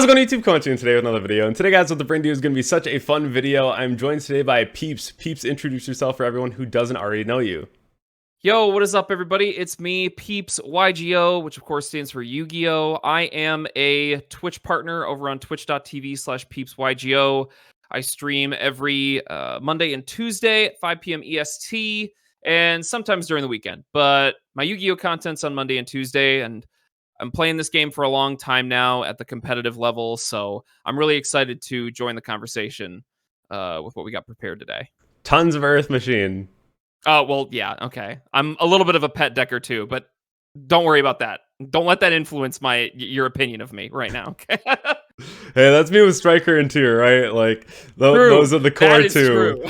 How's it going, YouTube? Coming to you today with another video. And today, guys, what the bring to you is going to be such a fun video. I'm joined today by Peeps. Peeps, introduce yourself for everyone who doesn't already know you. Yo, what is up, everybody? It's me, Peepsygo, which of course stands for Yu-Gi-Oh! I am a Twitch partner over on twitch.tv/PeepsYGO. I stream every Monday and Tuesday at 5 p.m. EST, and sometimes during the weekend. But my Yu-Gi-Oh! Content's on Monday and Tuesday, and I'm playing this game for a long time now at the competitive level, so I'm really excited to join the conversation with what we got prepared today. Tons of Earth Machine. Oh, well, yeah, okay. I'm a little bit of a pet decker too, but don't worry about that. Don't let that influence your opinion of me right now, okay? Hey, that's me with Striker and Tier, right? Like, those are the core two.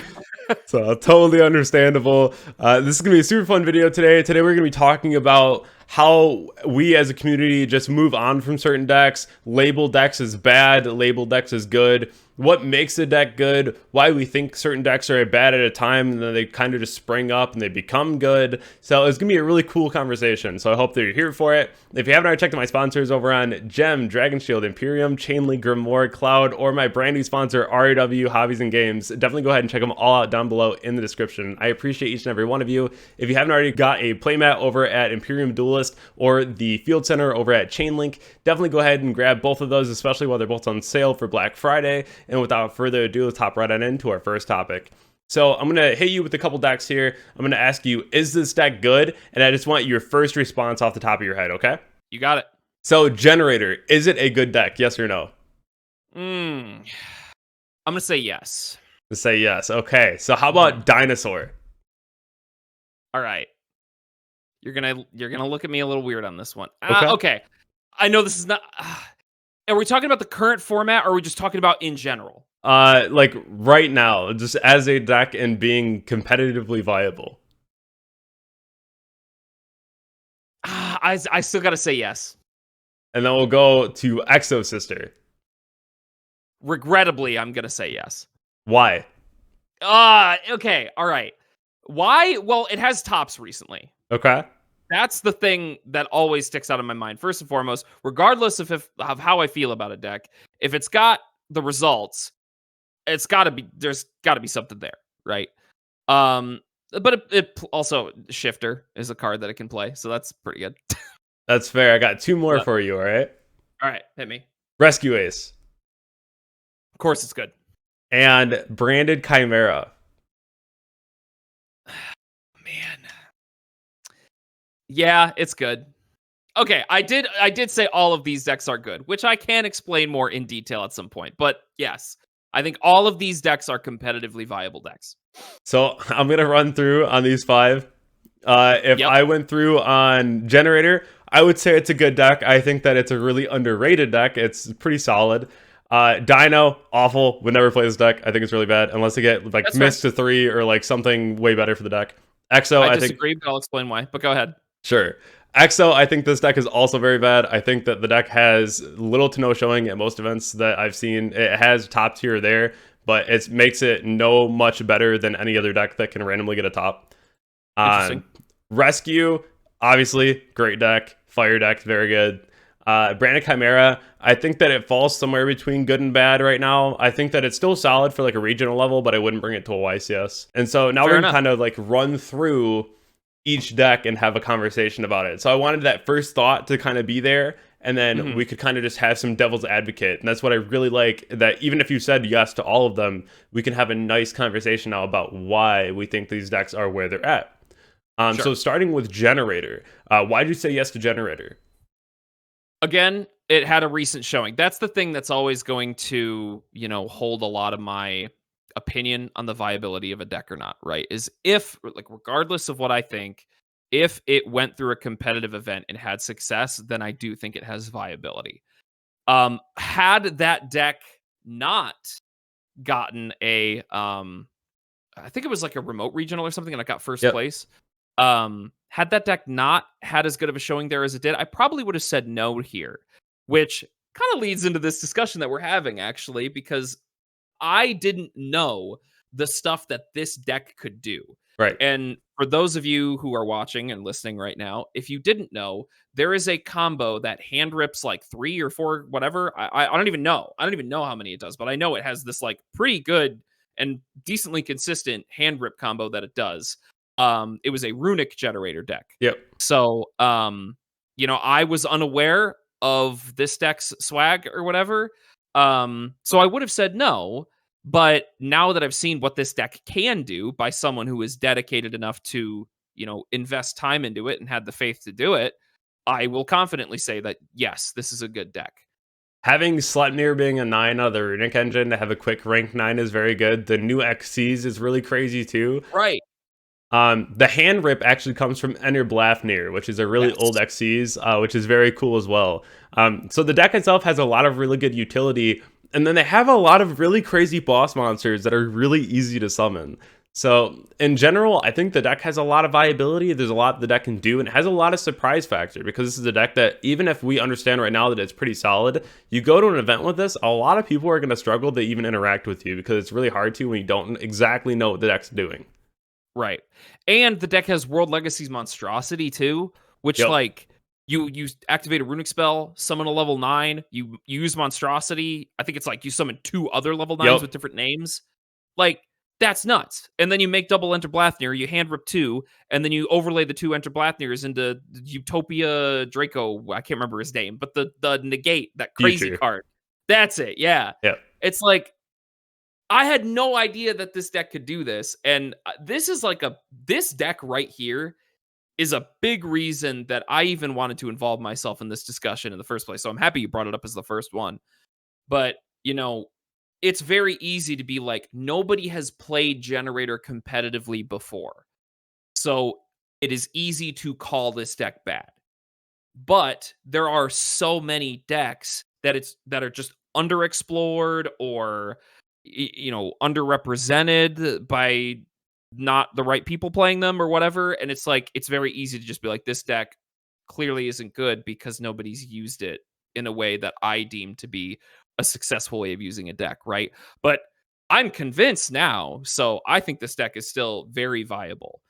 So, totally understandable. This is going to be a super fun video today. Today, we're going to be talking about how we as a community just move on from certain decks, label decks as bad, label decks as good, what makes a deck good, why we think certain decks are bad at a time, and then they kind of just spring up and they become good. So it's going to be a really cool conversation. So I hope that you're here for it. If you haven't already checked out my sponsors over on Gem, Dragonshield, Imperium, ChainLink, Grimoire, Cloud, or my brand new sponsor, Riw Hobbies and Games, definitely go ahead and check them all out down below in the description. I appreciate each and every one of you. If you haven't already got a playmat over at Imperium Duelist or the Field Center over at ChainLink, definitely go ahead and grab both of those, especially while they're both on sale for Black Friday. And without further ado, let's hop right on into our first topic. So I'm going to hit you with a couple decks here. I'm going to ask you, is this deck good? And I just want your first response off the top of your head, okay? You got it. So Generator, is it a good deck? Yes or no? I'm going to say yes. To say yes. Okay. So how about Dinosaur? All right. You're going to look at me a little weird on this one. Okay. Okay. I know this is not... Are we talking about the current format, or are we just talking about in general? Like right now, just as a deck and being competitively viable. I still gotta say yes. And then we'll go to Exo Sister. Regrettably, I'm gonna say yes. Why? Okay, all right. Why? Well, it has tops recently. Okay. That's the thing that always sticks out in my mind. First and foremost, regardless of how I feel about a deck, if it's got the results, there's got to be something there, right? But it also, Shifter is a card that it can play, so that's pretty good. That's fair. I got two more for you, all right? All right, hit me. Rescue Ace. Of course it's good. And Branded Chimera. Man. Yeah, it's good. Okay, I did say all of these decks are good, which I can explain more in detail at some point. But yes, I think all of these decks are competitively viable decks. So I'm going to run through on these five. I went through on Generator, I would say it's a good deck. I think that it's a really underrated deck. It's pretty solid. Dino, awful. Would never play this deck. I think it's really bad unless they get like missed to 3 or like something way better for the deck. Exo, I disagree, but I'll explain why. But go ahead. Sure. Exo, I think this deck is also very bad. I think that the deck has little to no showing at most events that I've seen. It has top tier there, but it makes it no much better than any other deck that can randomly get a top. Interesting. Rescue, obviously, great deck. Fire deck, very good. Branded Chimera, I think that it falls somewhere between good and bad right now. I think that it's still solid for like a regional level, but I wouldn't bring it to a YCS. And so now we're going to kind of like run through each deck and have a conversation about it. So I wanted that first thought to kind of be there, and then we could kind of just have some devil's advocate. And that's what I really like, that even if you said yes to all of them, we can have a nice conversation now about why we think these decks are where they're at. Sure. So starting with Generator, why did you say yes to Generator? Again, it had a recent showing. That's the thing that's always going to, hold a lot of my opinion on the viability of a deck or not, right? Is if, like, regardless of what I think, if it went through a competitive event and had success, then I do think it has viability. Had that deck not gotten I think it was like a remote regional or something, and I got first place. Had that deck not had as good of a showing there as it did, I probably would have said no here, which kind of leads into this discussion that we're having, actually, because I didn't know the stuff that this deck could do. Right. And for those of you who are watching and listening right now, if you didn't know, there is a combo that hand rips like 3 or 4, whatever. I don't even know. I don't even know how many it does, but I know it has this like pretty good and decently consistent hand rip combo that it does. It was a runic generator deck. Yep. So, I was unaware of this deck's swag or whatever. So I would have said no, but now that I've seen what this deck can do by someone who is dedicated enough to, invest time into it and had the faith to do it, I will confidently say that yes, this is a good deck. Having Sleipnir being a 9 out of the Runic engine to have a quick rank 9 is very good. The new XCs is really crazy too. Right. The hand rip actually comes from Enter Blafnir, which is a really old XCs, which is very cool as well. So the deck itself has a lot of really good utility, and then they have a lot of really crazy boss monsters that are really easy to summon. So in general, I think the deck has a lot of viability. There's a lot the deck can do, and it has a lot of surprise factor because this is a deck that even if we understand right now that it's pretty solid, you go to an event with this, a lot of people are going to struggle to even interact with you because it's really hard to when you don't exactly know what the deck's doing. Right. And the deck has World Legacy's Monstrosity too, which like you activate a runic spell, summon a level 9, you use Monstrosity. I think it's like you summon 2 other level 9s with different names. Like that's nuts. And then you make double Enter Blathnir, you hand rip 2, and then you overlay the 2 Enter Blathnirs into Utopia Draco. I can't remember his name, but the negate, that crazy card. That's it. Yeah. It's like I had no idea that this deck could do this, and this is like this deck right here is a big reason that I even wanted to involve myself in this discussion in the first place. So I'm happy you brought it up as the first one. But, it's very easy to be like, nobody has played Generator competitively before. So it is easy to call this deck bad. But there are so many decks that are just underexplored or underrepresented by not the right people playing them or whatever, and it's like it's very easy to just be like, this deck clearly isn't good because nobody's used it in a way that I deem to be a successful way of using a deck, right? But I'm convinced now, so I think this deck is still very viable.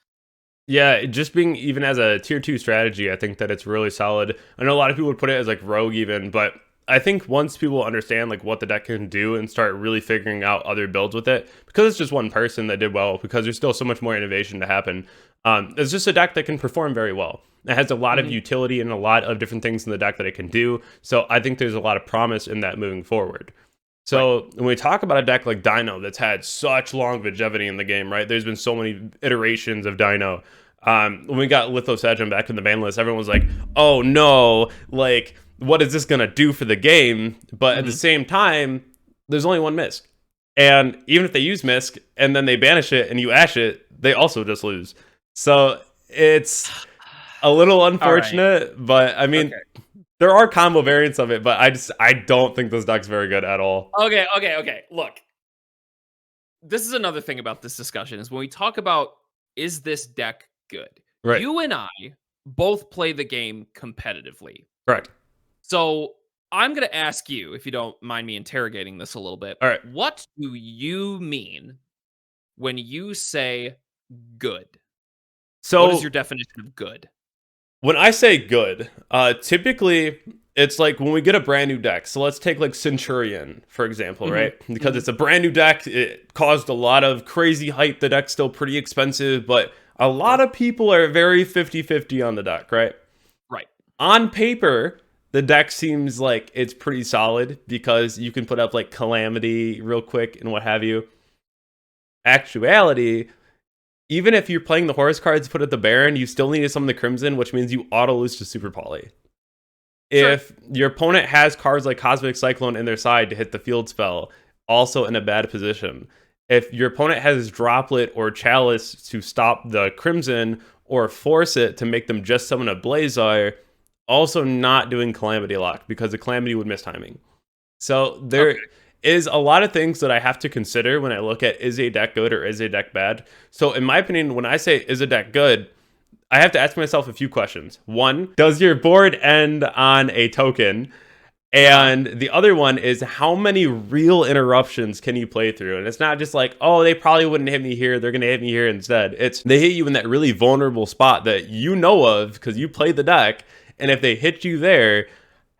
Yeah, just being even as a tier 2 strategy, I think that it's really solid. I know a lot of people would put it as like rogue even, but I think once people understand like what the deck can do and start really figuring out other builds with it, because it's just one person that did well, because there's still so much more innovation to happen. It's just a deck that can perform very well. It has a lot of utility and a lot of different things in the deck that it can do. So I think there's a lot of promise in that moving forward. So when we talk about a deck like Dino that's had such long longevity in the game, right? There's been so many iterations of Dino. When we got Lithos Edge back in the ban list, everyone was like, oh no, like, what is this going to do for the game? But at the same time, there's only one Misk. And even if they use Misk and then they banish it and you ash it, they also just lose. So it's a little unfortunate, but I mean, there are combo variants of it, but I don't think this deck's very good at all. Okay. Look, this is another thing about this discussion is when we talk about, is this deck good? Right. You and I both play the game competitively. Right. So I'm going to ask you, if you don't mind me interrogating this a little bit. All right. What do you mean when you say good? So what is your definition of good? When I say good, typically it's like when we get a brand new deck. So let's take like Centurion, for example, right? Because it's a brand new deck. It caused a lot of crazy hype. The deck's still pretty expensive, but a lot of people are very 50-50 on the deck, right? Right. On paper, the deck seems like it's pretty solid because you can put up like Calamity real quick and what have you. Actuality, even if you're playing the horse cards, put at the Baron, you still need to summon the Crimson, which means you auto lose to Super Poly. If your opponent has cards like Cosmic Cyclone in their side to hit the field spell, also in a bad position. If your opponent has Droplet or Chalice to stop the Crimson or force it to make them just summon a Blazar, also not doing Calamity Lock because the Calamity would miss timing. So there is a lot of things that I have to consider when I look at is a deck good or is a deck bad. So in my opinion, when I say is a deck good, I have to ask myself a few questions. One, does your board end on a token? And the other one is how many real interruptions can you play through? And it's not just like, oh, they probably wouldn't hit me here, they're going to hit me here instead. It's they hit you in that really vulnerable spot that you know of because you played the deck. And if they hit you there,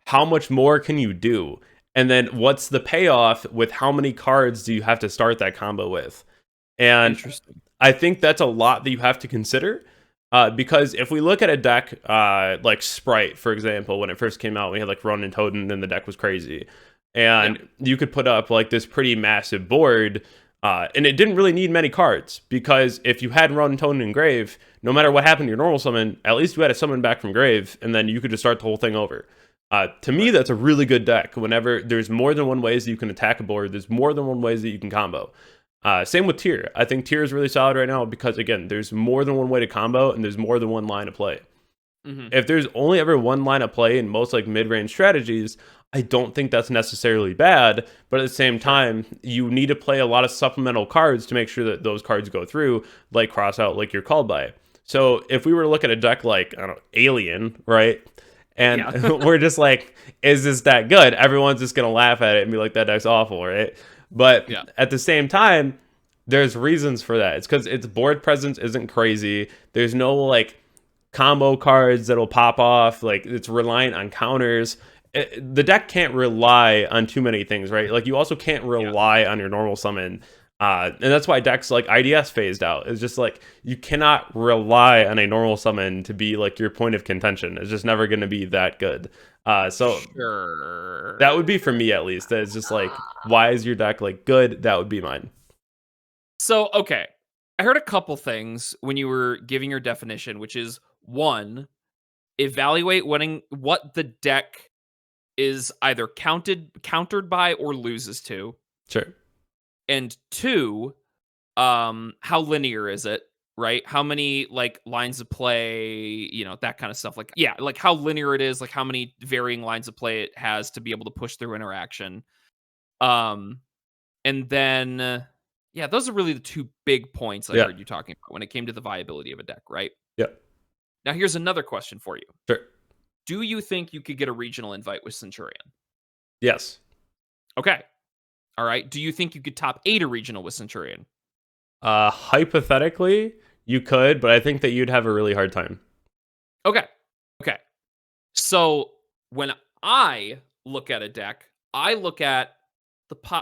how much more can you do? And then what's the payoff with how many cards do you have to start that combo with? And I think that's a lot that you have to consider. Because if we look at a deck like Sprite, for example, when it first came out, we had like Ronin Totem and the deck was crazy. And you could put up like this pretty massive board and it didn't really need many cards because if you had Ronin Totem in Grave, no matter what happened to your normal summon, at least you had a summon back from Grave and then you could just start the whole thing over. To me, that's a really good deck. Whenever there's more than one ways that you can attack a board, there's more than one ways that you can combo. Same with Tier. I think Tier is really solid right now because, again, there's more than one way to combo and there's more than one line of play. If there's only ever one line of play in most like mid-range strategies, I don't think that's necessarily bad. But at the same time, you need to play a lot of supplemental cards to make sure that those cards go through, like cross out, like you're called by. So if we were to look at a deck like, I don't know, Alien, right? And we're just like, is this that good? Everyone's just going to laugh at it and be like, that deck's awful, right? But at the same time, there's reasons for that. It's because its board presence isn't crazy. There's no like combo cards that'll pop off. Like it's reliant on counters. The deck can't rely on too many things, right? Like you also can't rely on your normal summon. And that's why decks like IDS phased out. It's just like you cannot rely on a normal summon to be like your point of contention. It's just never going to be that good. So that would be for me at least. It's just like, why is your deck like good? That would be mine. So, okay. I heard a couple things when you were giving your definition, which is one, evaluate what the deck is either countered by or loses to. Sure. And two, how linear is it? Right? How many like lines of play, that kind of stuff. Like, like how linear it is, like how many varying lines of play it has to be able to push through interaction. And then, those are really the two big points I heard you talking about when it came to the viability of a deck, right? Yeah. Now, here's another question for you. Sure. Do you think you could get a regional invite with Centurion? Yes. Okay. All right. Do you think you could top 8 a regional with Centurion? Hypothetically, you could, but I think that you'd have a really hard time. Okay. So when I look at a deck, I look at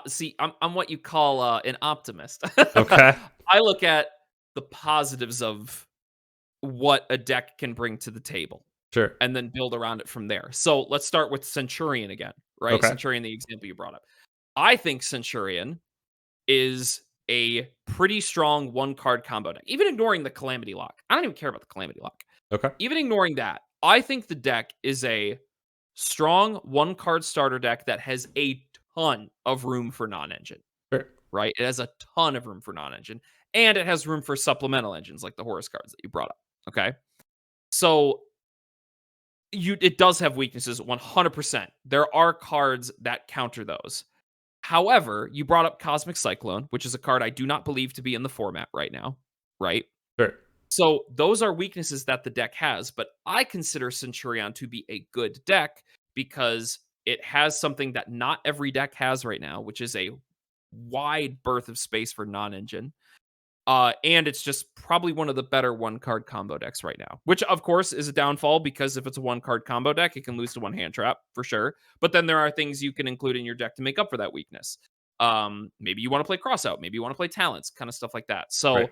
see, I'm what you call an optimist. Okay. I look at the positives of what a deck can bring to the table. Sure. And then build around it from there. So let's start with Centurion again, right? Okay. Centurion, the example you brought up. I think Centurion is a pretty strong one-card combo deck. Even ignoring the Calamity Lock. I don't even care about the Calamity Lock. Okay. Even ignoring that, I think the deck is a strong one-card starter deck that has a ton of room for non-engine. Sure. Right? It has a ton of room for non-engine. And it has room for supplemental engines like the Horus cards that you brought up. Okay? So it does have weaknesses 100%. There are cards that counter those. However, you brought up Cosmic Cyclone, which is a card I do not believe to be in the format right now, right? Sure. So those are weaknesses that the deck has, but I consider Centurion to be a good deck because it has something that not every deck has right now, which is a wide berth of space for non-engine. And it's just probably one of the better one-card combo decks right now, which of course is a downfall because if it's a one-card combo deck, it can lose to one hand trap for sure. But then there are things you can include in your deck to make up for that weakness. Maybe you want to play Crossout, maybe you want to play Talents, kind of stuff like that. So,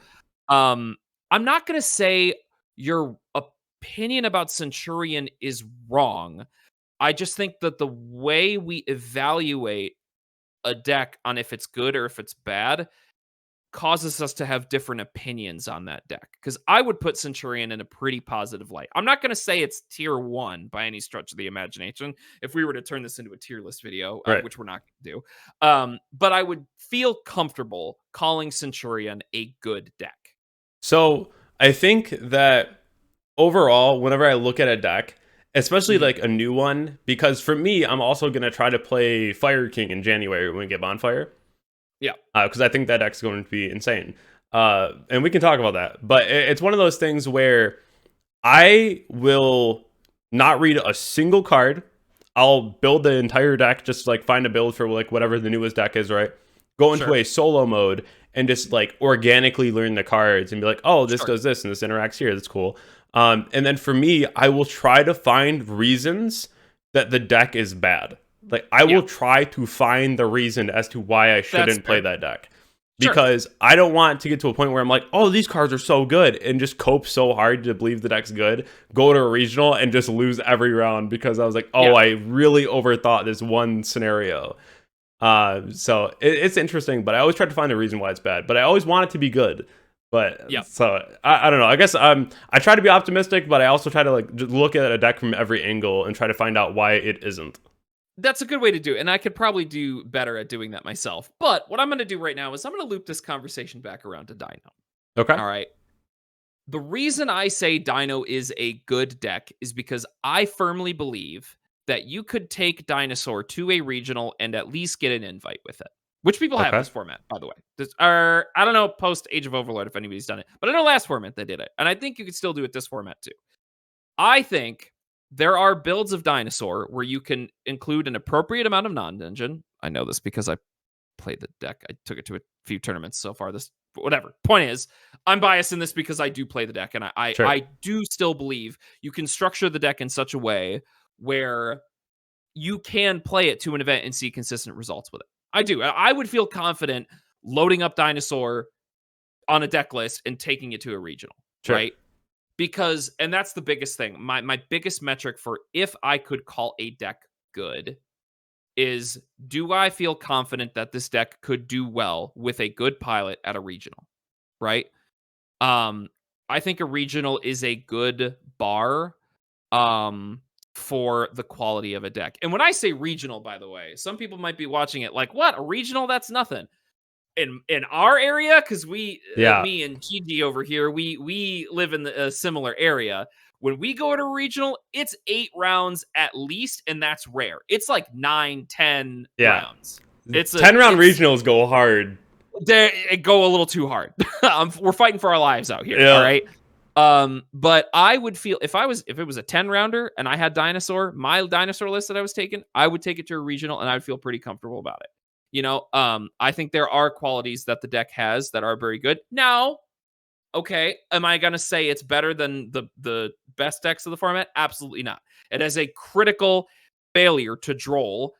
I'm not going to say your opinion about Centurion is wrong. I just think that the way we evaluate a deck on if it's good or if it's bad causes us to have different opinions on that deck. Because I would put Centurion in a pretty positive light. I'm not going to say it's tier 1 by any stretch of the imagination if we were to turn this into a tier list video, which we're not going to do. But I would feel comfortable calling Centurion a good deck. So I think that overall, whenever I look at a deck, especially like a new one, because for me, I'm also going to try to play Fire King in January when we get Bonfire. Yeah. Because I think that deck's going to be insane. And we can talk about that. But it's one of those things where I will not read a single card. I'll build the entire deck, just like find a build for like whatever the newest deck is, right? Go into a solo mode and just like organically learn the cards and be like, oh, this does this and this interacts here. That's cool. And then for me, I will try to find reasons that the deck is bad. Like I will try to find the reason as to why I shouldn't play that deck. Because I don't want to get to a point where I'm like, oh, these cards are so good, and just cope so hard to believe the deck's good, go to a regional and just lose every round because I was like, oh, I really overthought this one scenario. So it's interesting, but I always try to find a reason why it's bad, but I always want it to be good. But so I don't know. I guess I try to be optimistic, but I also try to like just look at a deck from every angle and try to find out why it isn't. That's a good way to do it, and I could probably do better at doing that myself. But what I'm going to do right now is I'm going to loop this conversation back around to Dino. Okay. All right. The reason I say Dino is a good deck is because I firmly believe that you could take Dinosaur to a regional and at least get an invite with it, which people have this format, by the way. I don't know post Age of Overlord if anybody's done it, but I know last format they did it, and I think you could still do it this format too. I think there are builds of Dinosaur where you can include an appropriate amount of non-dungeon. I know this because I played the deck. I took it to a few tournaments so far. Whatever. Point is, I'm biased in this because I do play the deck, and I do still believe you can structure the deck in such a way where you can play it to an event and see consistent results with it. I do. I would feel confident loading up Dinosaur on a deck list and taking it to a regional, right? Because, and that's the biggest thing. My biggest metric for if I could call a deck good is, do I feel confident that this deck could do well with a good pilot at a regional, right? I think a regional is a good bar for the quality of a deck. And when I say regional, by the way, some people might be watching it like, what? A regional? That's nothing. In our area, because me and Gigi over here, we live in a similar area. When we go to regional, it's 8 rounds at least, and that's rare. It's like 9, 10 rounds. It's 10-round regionals go hard. They go a little too hard. We're fighting for our lives out here. All right. But I would feel if it was a 10-rounder and I had Dinosaur, my Dinosaur list that I was taking, I would take it to a regional, and I would feel pretty comfortable about it. You know, I think there are qualities that the deck has that are very good. Now, okay, am I going to say it's better than the best decks of the format? Absolutely not. It has a critical failure to Droll,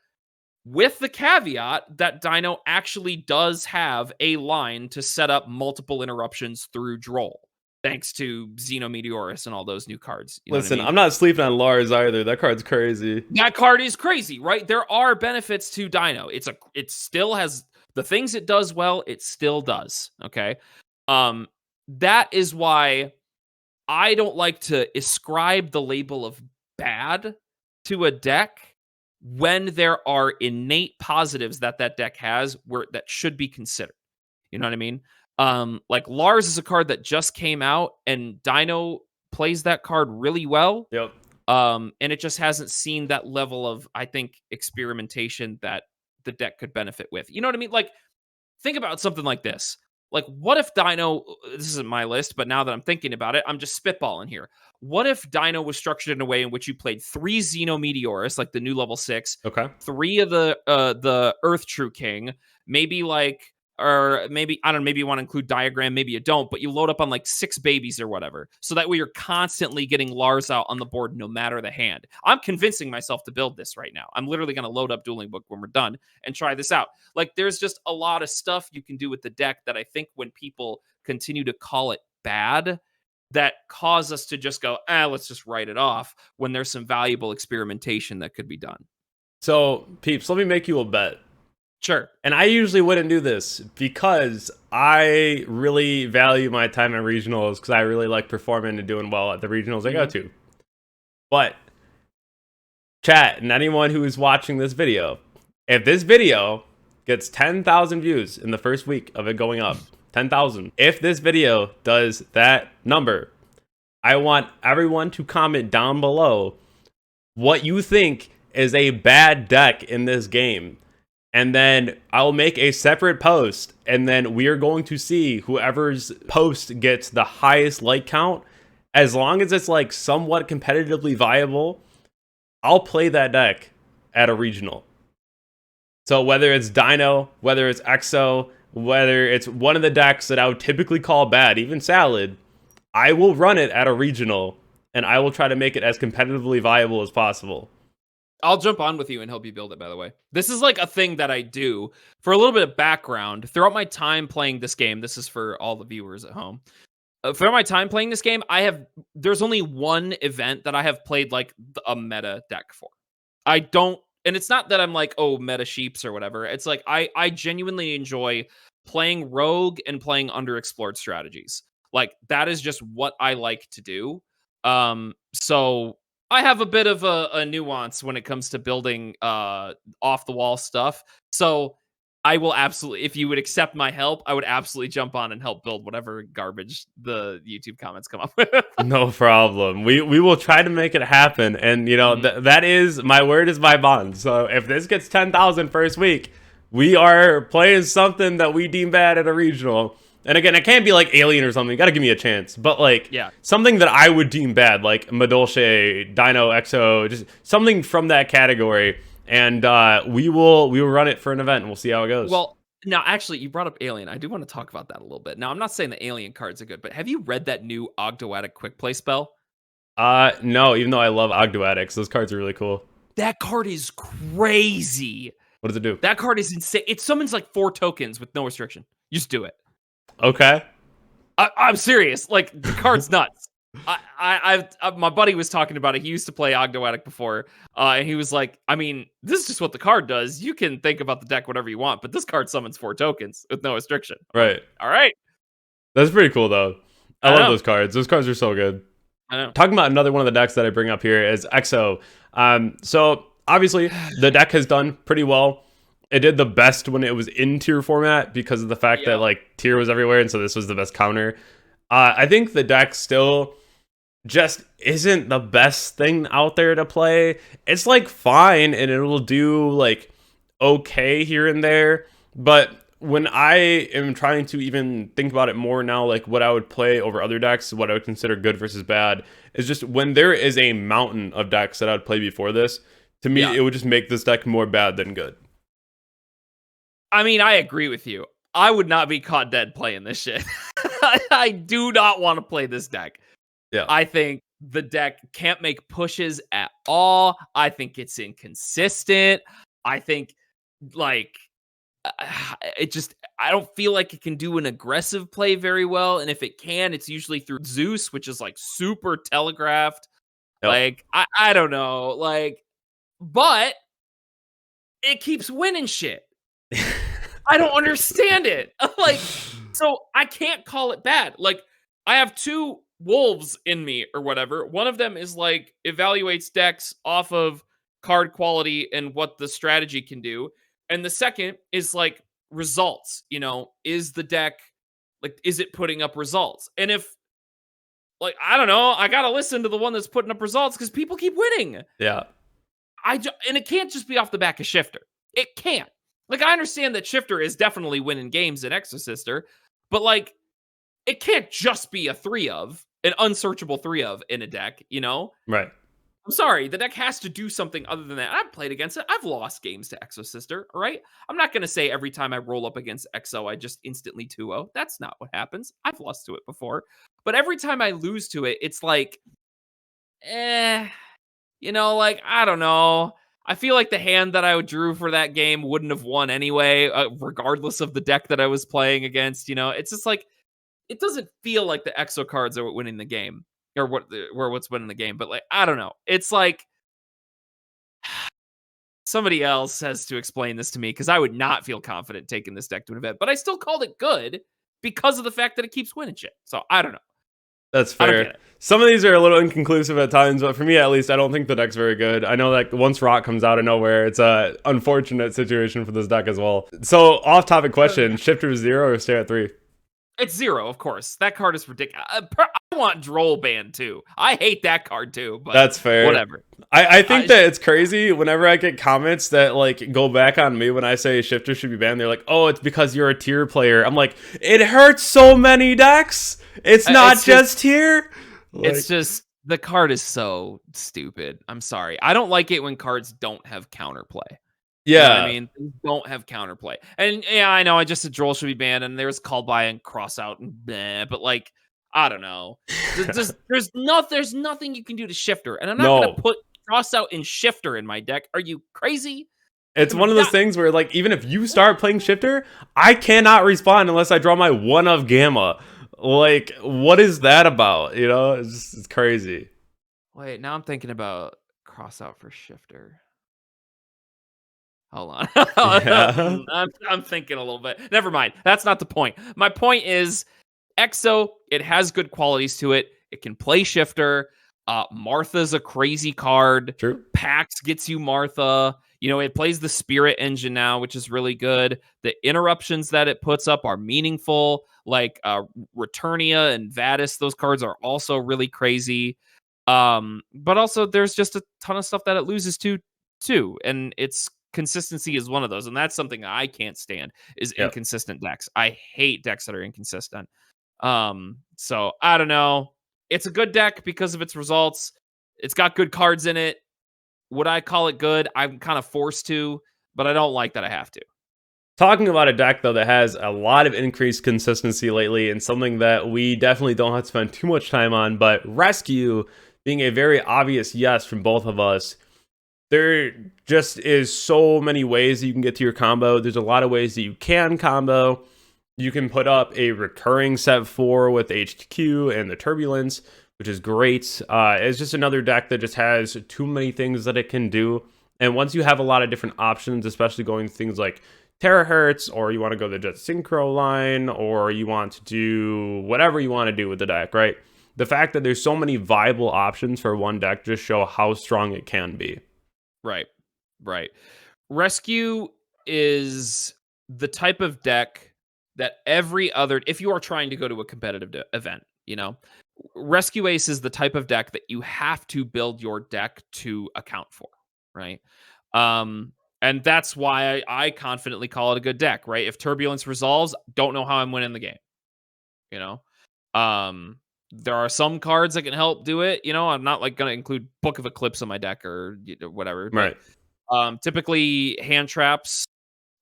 with the caveat that Dino actually does have a line to set up multiple interruptions through Droll, thanks to Xenometeorus and all those new cards. You know Listen, what I mean? I'm not sleeping on Lars either. That card's crazy. That card is crazy, right? There are benefits to Dino. It still has the things it does well. It still does. Okay. That is why I don't like to ascribe the label of bad to a deck when there are innate positives that deck has that should be considered. You know what I mean? Like Lars is a card that just came out, and Dino plays that card really well. Yep. And it just hasn't seen that level of, I think, experimentation that the deck could benefit with. You know what I mean? Like, think about something like this. Like, what if Dino, this isn't my list, but now that I'm thinking about it, I'm just spitballing here. What if Dino was structured in a way in which you played 3 Xenometeorus, like the new level 6, 3 of the Earth True King, maybe like, or maybe, I don't know, maybe you want to include Diagram, maybe you don't, but you load up on like 6 babies or whatever. So that way you're constantly getting Lars out on the board no matter the hand. I'm convincing myself to build this right now. I'm literally going to load up Dueling Book when we're done and try this out. Like, there's just a lot of stuff you can do with the deck that I think when people continue to call it bad, that cause us to just go, let's just write it off, when there's some valuable experimentation that could be done. So, Peeps, let me make you a bet. Sure. And I usually wouldn't do this because I really value my time at regionals, because I really like performing and doing well at the regionals I go to. But, chat, and anyone who is watching this video, if this video gets 10,000 views in the first week of it going up, 10,000, if this video does that number, I want everyone to comment down below what you think is a bad deck in this game. And then I'll make a separate post, and then we are going to see whoever's post gets the highest like count. As long as it's like somewhat competitively viable, I'll play that deck at a regional. So whether it's Dino, whether it's Exo, whether it's one of the decks that I would typically call bad, even Salad, I will run it at a regional, and I will try to make it as competitively viable as possible. I'll jump on with you and help you build it, by the way. This is like a thing that I do for a little bit of background. Throughout my time playing this game, this is for all the viewers at home. Throughout my time playing this game, there's only one event that I have played like a meta deck for. I don't, and it's not that I'm like, oh, meta sheeps or whatever. It's like, I genuinely enjoy playing rogue and playing underexplored strategies. Like, that is just what I like to do. So I have a bit of a nuance when it comes to building off the wall stuff. So I will absolutely, if you would accept my help, I would absolutely jump on and help build whatever garbage the YouTube comments come up with. No problem. We will try to make it happen. And, you know, that is, my word is my bond. So if this gets 10,000 first week, we are playing something that we deem bad at a regional. And again, it can't be like Alien or something. You got to give me a chance. But like something that I would deem bad, like Madolche, Dino, Exo, just something from that category. And we will run it for an event, and we'll see how it goes. Well, now, actually, you brought up Alien. I do want to talk about that a little bit. Now, I'm not saying the Alien cards are good, but have you read that new Ogdoadic quick play spell? No, even though I love Ogdoadics. Those cards are really cool. That card is crazy. What does it do? That card is insane. It summons like 4 tokens with no restriction. You just do it. Okay. I'm serious. Like, the card's nuts. My buddy was talking about it. He used to play Ogdoadic before, and he was like, I mean, this is just what the card does. You can think about the deck whatever you want, but this card summons 4 tokens with no restriction. Right. All right. That's pretty cool, though. I love those cards. Those cards are so good. I know. Talking about another one of the decks that I bring up here is Exo. So, obviously, the deck has done pretty well. It did the best when it was in tier format because of the fact that, like, tier was everywhere, and so this was the best counter. I think the deck still just isn't the best thing out there to play. It's like fine and it'll do like okay here and there, but when I am trying to even think about it more now, like what I would play over other decks, what I would consider good versus bad, is just when there is a mountain of decks that I'd play before this, to me it would just make this deck more bad than good. I mean, I agree with you. I would not be caught dead playing this shit. I do not want to play this deck. Yeah. I think the deck can't make pushes at all. I think it's inconsistent. I think, like, I don't feel like it can do an aggressive play very well. And if it can, it's usually through Zeus, which is, like, super telegraphed. Yep. Like, I don't know. Like, but it keeps winning shit. I don't understand it. Like, so I can't call it bad. Like, I have 2 wolves in me or whatever. One of them is like evaluates decks off of card quality and what the strategy can do. And the second is like results, you know, is the deck like, is it putting up results? And if, like, I don't know, I got to listen to the one that's putting up results because people keep winning. Yeah. And it can't just be off the back of Shifter. It can't. Like, I understand that Shifter is definitely winning games in Exosister, but like, it can't just be a 3 of, an unsearchable 3 of in a deck, you know? Right. I'm sorry, the deck has to do something other than that. I've played against it. I've lost games to Exosister, all right? I'm not going to say every time I roll up against Exo, I just instantly 2-0. That's not what happens. I've lost to it before. But every time I lose to it, it's like, you know, like, I don't know. I feel like the hand that I drew for that game wouldn't have won anyway, regardless of the deck that I was playing against, you know? It's just like, it doesn't feel like the Exo cards are winning the game or what's winning the game. But like, I don't know. It's like somebody else has to explain this to me because I would not feel confident taking this deck to an event. But I still called it good because of the fact that it keeps winning shit. So I don't know. That's fair. Some of these are a little inconclusive at times, but for me at least, I don't think the deck's very good. I know that once Rock comes out of nowhere, it's a unfortunate situation for this deck as well. So off-topic question: Shifter 0 or stay at 3? It's 0, of course. That card is ridiculous. I want Droll Band too. I hate that card too, but that's fair. Whatever. I think that it's crazy whenever I get comments that like go back on me when I say Shifter should be banned. They're like, "Oh, it's because you're a tier player." I'm like, it hurts so many decks. It's not just tier. Like, it's just The card is so stupid. I'm sorry. I don't like it when cards don't have counterplay. You know what I Yeah. mean? Things don't have counterplay. And yeah, I know I just said Droll should be banned, and there's called by and cross out and bleh, but like, I don't know. There's nothing you can do to shifter, and I'm not gonna No. put cross out and shifter in my deck. Are you crazy? It's one of those things where, like, even if you start playing Shifter, I cannot respond unless I draw my one of Gamma. Like, what is that about? You know, it's crazy. Wait, now I'm thinking about cross out for shifter. Hold on. Yeah. I'm thinking a little bit. Never mind. That's not the point. My point is Exo, it has good qualities to it. It can play shifter. Martha's a crazy card. True. Pax gets you Martha. You know, it plays the Spirit engine now, which is really good. The interruptions that it puts up are meaningful. Like Returnia and Vadis, those cards are also really crazy. But also there's just a ton of stuff that it loses to too. And its consistency is one of those. And that's something I can't stand is Yep. inconsistent decks. I hate decks that are inconsistent. So I don't know. It's a good deck because of its results. It's got good cards in it. Would I call it good? I'm kind of forced to, but I don't like that I have to. Talking about a deck, though, that has a lot of increased consistency lately, and something that we definitely don't have to spend too much time on, but Rescue being a very obvious yes from both of us. There just is so many ways that you can get to your combo. There's a lot of ways that you can combo. You can put up a recurring set 4 with HQ and the Turbulence, which is great. It's just another deck that just has too many things that it can do. And once you have a lot of different options, especially going to things like Terahertz, or you want to go the Jet Synchro line, or you want to do whatever you want to do with the deck, right? The fact that there's so many viable options for one deck just show how strong it can be. Right. Right. Rescue is the type of deck that every other, if you are trying to go to a competitive event, you know, Rescue Ace is the type of deck that you have to build your deck to account for, right? Um, and that's why I confidently call it a good deck, right? If Turbulence resolves, don't know how I'm winning the game, you know? There are some cards that can help do it, you know? I'm not like going to include Book of Eclipse on my deck or whatever, but Right. typically hand traps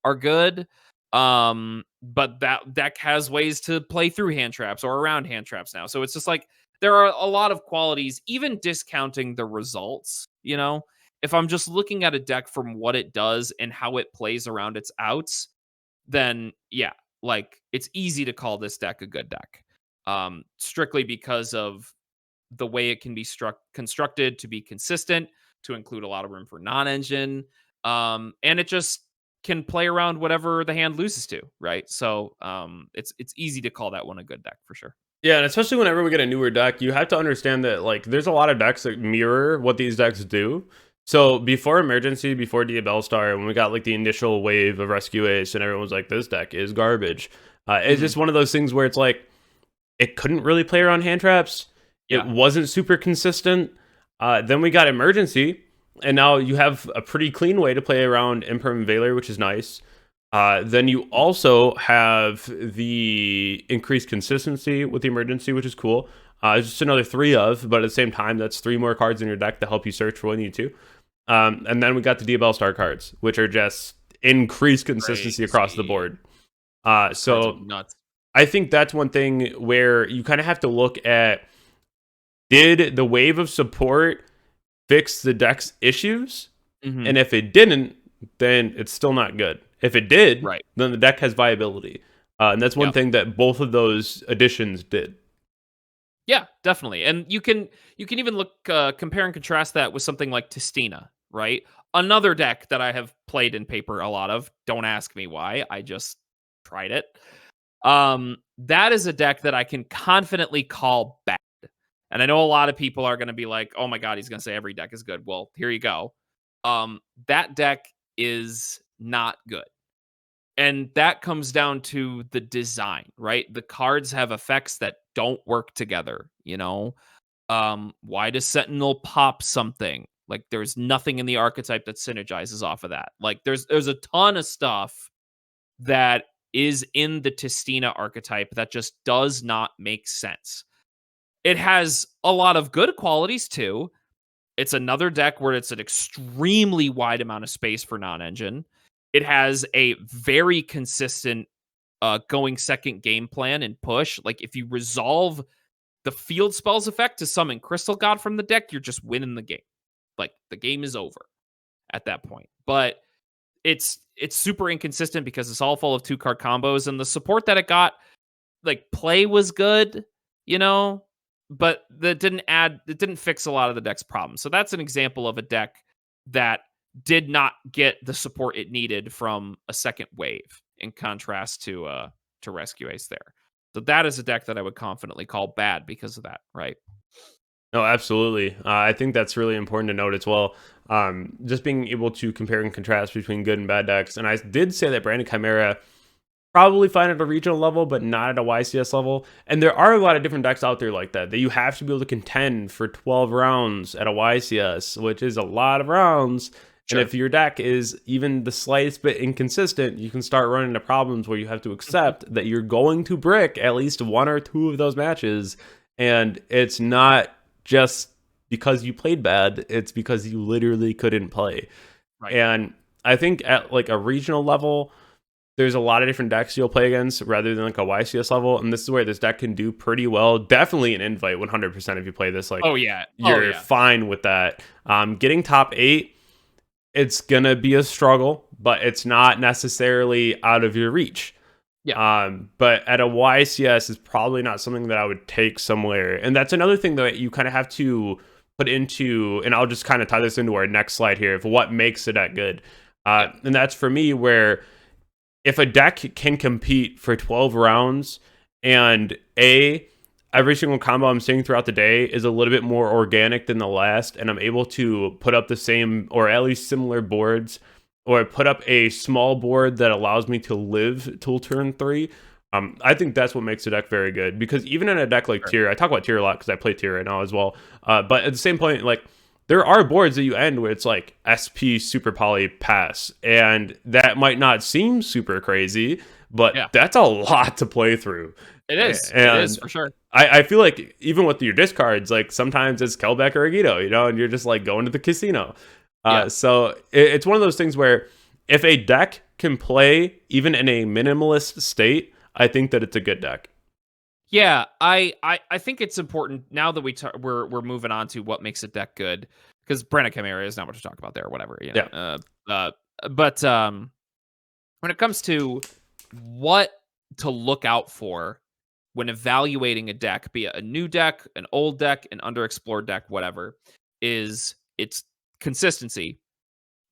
are good. But that deck has ways to play through hand traps or around hand traps now. So it's just like there are a lot of qualities, even discounting the results, you know. If I'm just looking at a deck from what it does and how it plays around its outs, then yeah, like it's easy to call this deck a good deck. Strictly because of the way it can be constructed to be consistent, to include a lot of room for non-engine, and it just can play around whatever the hand loses to, right? So it's easy to call that one a good deck for sure. Yeah, and especially whenever we get a newer deck, you have to understand that, like, there's a lot of decks that mirror what these decks do. So before Emergency, before Diabell Star, when we got like the initial wave of Rescue Ace, and everyone was like, "This deck is garbage." It's just one of those things where it's like it couldn't really play around hand traps. It Yeah. wasn't super consistent. Then we got Emergency, and now you have a pretty clean way to play around Imperium Valor, which is nice. Then you also have the increased consistency with the Emergency, which is cool. It's just another 3 of, but at the same time, that's 3 more cards in your deck to help you search for what you need to. And then we got the Diabell Star cards, which are just increased consistency across the board. So Nuts. I think that's one thing where you kind of have to look at, did the wave of support fix the deck's issues? And if it didn't, then it's still not good. If it did, Right. then the deck has viability. And that's one thing that both of those additions did. Yeah, definitely. And you can even look compare and contrast that with something like Tistina, right? Another deck that I have played in paper a lot of. Don't ask me why. I just tried it. That is a deck that I can confidently call bad. And I know a lot of people are going to be like, "Oh my god, he's going to say every deck is good." Well, here you go. That deck is not good. And that comes down to the design, right? The cards have effects that don't work together, you know? Why does Sentinel pop something? Like there's nothing in the archetype that synergizes off of that. Like there's a ton of stuff that is in the Tistina archetype that just does not make sense. It has a lot of good qualities too. It's another deck where it's an extremely wide amount of space for non-engine. It has a very consistent going second game plan and push. Like if you resolve the field spells effect to summon Crystal God from the deck, you're just winning the game. Like the game is over at that point. But it's super inconsistent because it's all full of 2-card combos, and the support that it got, like play was good, you know, but it didn't fix a lot of the deck's problems. So that's an example of a deck that did not get the support it needed from a second wave, in contrast to Rescue Ace there. So that is a deck that I would confidently call bad because of that, right? No, absolutely. I think that's really important to note as well. Just being able to compare and contrast between good and bad decks. And I did say that Branded Chimera probably fine at a regional level, but not at a YCS level. And there are a lot of different decks out there like that you have to be able to contend for 12 rounds at a YCS, which is a lot of rounds. Sure. And if your deck is even the slightest bit inconsistent, you can start running into problems where you have to accept that you're going to brick at least one or two of those matches. And it's not just because you played bad, it's because you literally couldn't play. Right. And I think at like a regional level, there's a lot of different decks you'll play against rather than like a YCS level. And this is where this deck can do pretty well. Definitely an invite 100% if you play this. Like, you're fine with that. Getting top 8, it's going to be a struggle, but it's not necessarily out of your reach. Yeah. But at a YCS is probably not something that I would take somewhere. And that's another thing that you kind of have to put into, and I'll just kind of tie this into our next slide here, of what makes a deck good. And that's for me where if a deck can compete for 12 rounds and every single combo I'm seeing throughout the day is a little bit more organic than the last, and I'm able to put up the same or at least similar boards, or put up a small board that allows me to live till turn 3, I think that's what makes a deck very good. Because even in a deck like Tier, I talk about Tier a lot because I play Tier right now as well. But at the same point, like, there are boards that you end where it's like SP Super Poly Pass, and that might not seem super crazy, but that's a lot to play through. It is. And it is for sure. I feel like even with your discards, like sometimes it's Kelbeck or Agito, you know, and you're just like going to the casino. So it's one of those things where if a deck can play even in a minimalist state, I think that it's a good deck. Yeah, I think it's important now that we're moving on to what makes a deck good, because Branded Chimera is not much to talk about there or whatever. You know? But when it comes to what to look out for when evaluating a deck, be it a new deck, an old deck, an underexplored deck, whatever, is its consistency.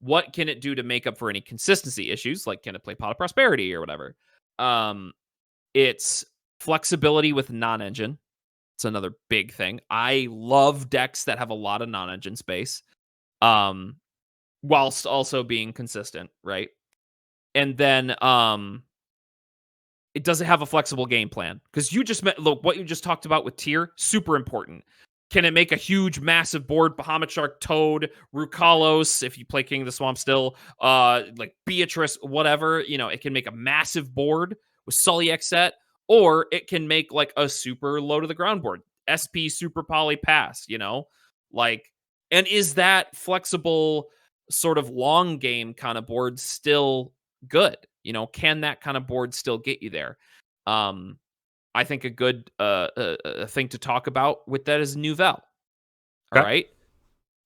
What can it do to make up for any consistency issues? Like, can it play Pot of Prosperity or whatever? It's flexibility with non-engine. It's another big thing. I love decks that have a lot of non-engine space, whilst also being consistent, right? And then it doesn't have a flexible game plan, because look, what you just talked about with Tier, super important. Can it make a huge, massive board? Bahamut Shark, Toad, Rukalos, if you play King of the Swamp still, like Beatrice, whatever. You know, it can make a massive board with Sully X set, or it can make like a super low to the ground board. SP Super Poly Pass, you know? Like, and is that flexible sort of long game kind of board still good? You know, can that kind of board still get you there? I think a good thing to talk about with that is Nouvelle. All right.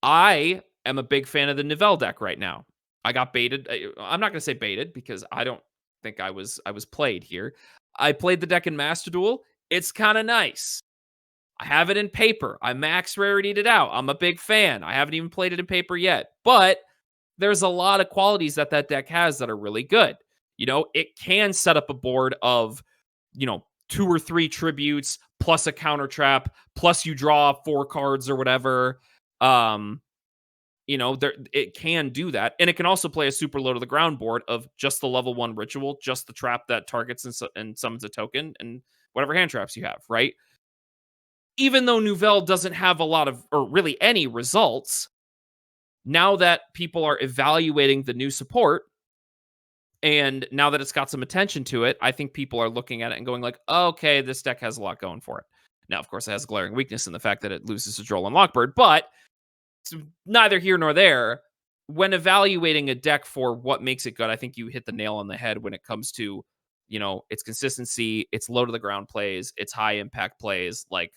I am a big fan of the Nouvelle deck right now. I got baited. I'm not going to say baited because I don't think I was played here. I played the deck in Master Duel. It's kind of nice. I have it in paper. I max rarity'd it out. I'm a big fan. I haven't even played it in paper yet. But there's a lot of qualities that deck has that are really good. You know, it can set up a board of, you know, 2 or 3 tributes plus a counter trap plus you draw 4 cards or whatever. You know, it can do that, and it can also play a super low to the ground board of just the level 1 ritual, just the trap that targets and summons a token, and whatever hand traps you have, right? Even though Nouvelle doesn't have a lot of, or really any results, now that people are evaluating the new support, and now that it's got some attention to it, I think people are looking at it and going like, okay, this deck has a lot going for it. Now, of course, it has a glaring weakness in the fact that it loses to Droll and Lockbird, but it's neither here nor there. When evaluating a deck for what makes it good, I think you hit the nail on the head when it comes to, its consistency, its low to the ground plays, its high impact plays. Like,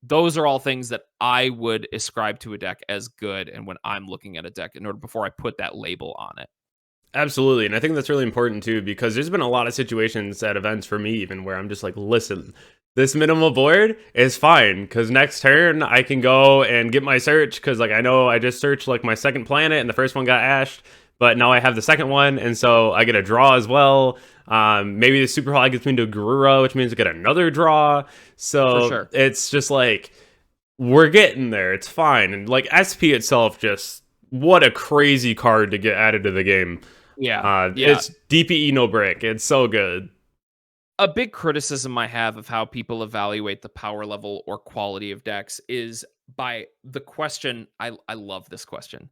those are all things that I would ascribe to a deck as good. And when I'm looking at a deck, before I put that label on it. Absolutely. And I think that's really important too, because there's been a lot of situations at events for me, even where I'm just like, listen, this minimal board is fine because next turn I can go and get my search because, like, I know I just searched like my second planet and the first one got ashed, but now I have the second one, and so I get a draw as well. Maybe the super high gets me into Garura, which means I get another draw. So sure. It's just like, we're getting there. It's fine. And like SP itself, just what a crazy card to get added to the game. Yeah. It's DPE no break. It's so good. A big criticism I have of how people evaluate the power level or quality of decks is by the question. I love this question.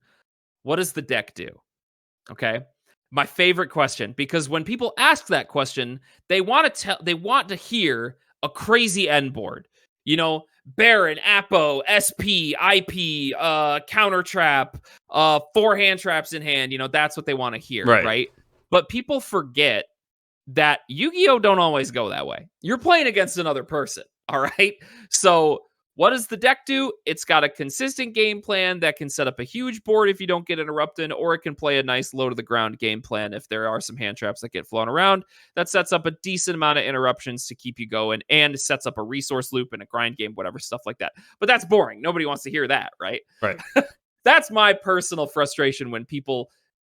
What does the deck do? Okay. My favorite question, because when people ask that question, they want to hear a crazy end board. Baron, Apo, SP, IP, counter trap, 4 hand traps in hand. That's what they want to hear, right? But people forget that Yu-Gi-Oh! Don't always go that way. You're playing against another person, all right? So what does the deck do? It's got a consistent game plan that can set up a huge board if you don't get interrupted, or it can play a nice low-to-the-ground game plan if there are some hand traps that get flown around. That sets up a decent amount of interruptions to keep you going, and sets up a resource loop and a grind game, whatever, stuff like that. But that's boring. Nobody wants to hear that, right? Right. That's my personal frustration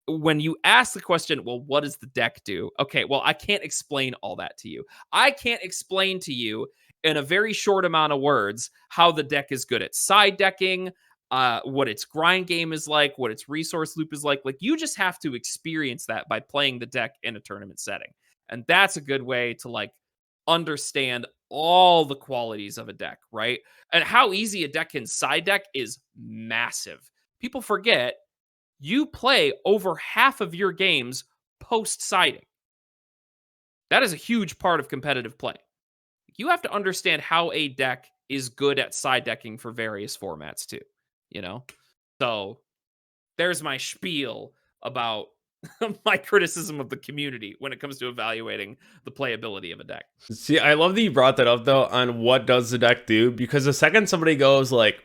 when you ask the question, well, what does the deck do? Okay, well, I can't explain all that to you. I can't explain to you in a very short amount of words how the deck is good at side decking, what its grind game is like, what its resource loop is like. Like, you just have to experience that by playing the deck in a tournament setting. And that's a good way to like understand all the qualities of a deck, right? And how easy a deck can side deck is massive. People forget you play over half of your games post-siding. That is a huge part of competitive play. You have to understand how a deck is good at side decking for various formats too, So there's my spiel about my criticism of the community when it comes to evaluating the playability of a deck. See, I love that you brought that up though on what does the deck do, because the second somebody goes like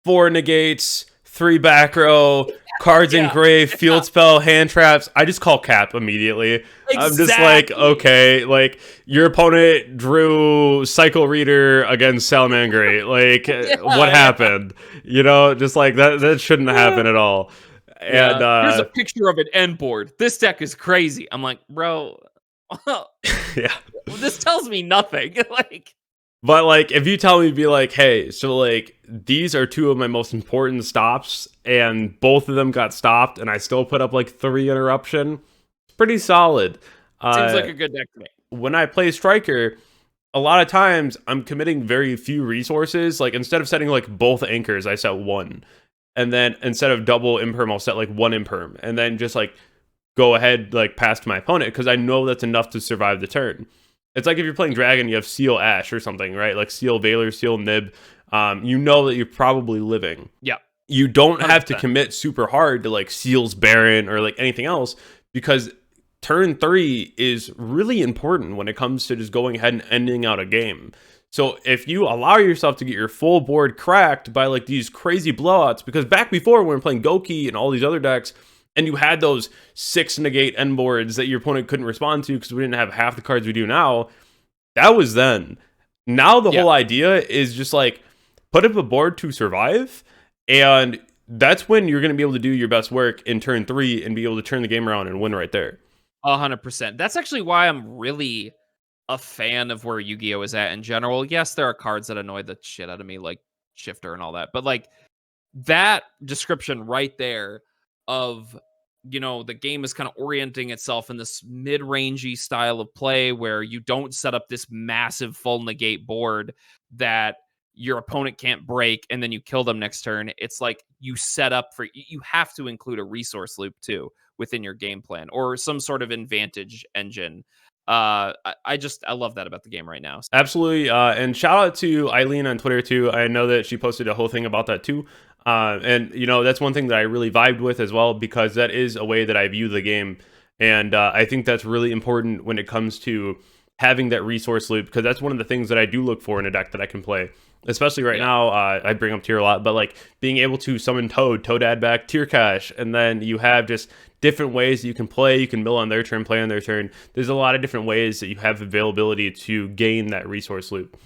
4 negates, 3 back row, cards in grave, field spell, hand traps, I just call cap immediately. Exactly. I'm just like, okay, like, your opponent drew Cycle Reader against Salamangreat. Like, what happened? Just like that shouldn't happen at all. And here's a picture of an end board. This deck is crazy. I'm like, bro, yeah. This tells me nothing. But like, if you tell me, be like, hey, so like, these are 2 of my most important stops, and both of them got stopped, and I still put up like 3 interruption, it's pretty solid. Seems like a good deck to me. When I play Striker, a lot of times I'm committing very few resources. Like, instead of setting like both anchors, I set 1. And then instead of double imperm, I'll set like 1 imperm, and then just like go ahead like past my opponent, because I know that's enough to survive the turn. It's like if you're playing Dragon, you have Seal Ash or something, right? Like Seal Valor, Seal Nib. You know that you're probably living. Yeah. You don't 100%. Have to commit super hard to like Seal's Baron or like anything else, because turn 3 is really important when it comes to just going ahead and ending out a game. So if you allow yourself to get your full board cracked by like these crazy blowouts, because back before when we were playing Goki and all these other decks, and you had those 6 negate end boards that your opponent couldn't respond to because we didn't have half the cards we do now, that was then. Now the whole idea is just like, put up a board to survive, and that's when you're going to be able to do your best work in turn 3 and be able to turn the game around and win right there. 100%. That's actually why I'm really a fan of where Yu-Gi-Oh! Is at in general. Yes, there are cards that annoy the shit out of me, like Shifter and all that, but like that description right there of, the game is kind of orienting itself in this mid-rangey style of play where you don't set up this massive full negate board that your opponent can't break and then you kill them next turn. It's like you set up for, you have to include a resource loop too within your game plan, or some sort of advantage engine I love that about the game right now. Absolutely. And shout out to Eileen on Twitter too. I know that she posted a whole thing about that too. And that's one thing that I really vibed with as well, because that is a way that I view the game. And I think that's really important when it comes to having that resource loop, because that's one of the things that I do look for in a deck that I can play. Especially right now, I bring up tier a lot, but like being able to summon Toad add back tier cash, and then you have just different ways that you can play. You can mill on their turn, play on their turn. There's a lot of different ways that you have availability to gain that resource loop.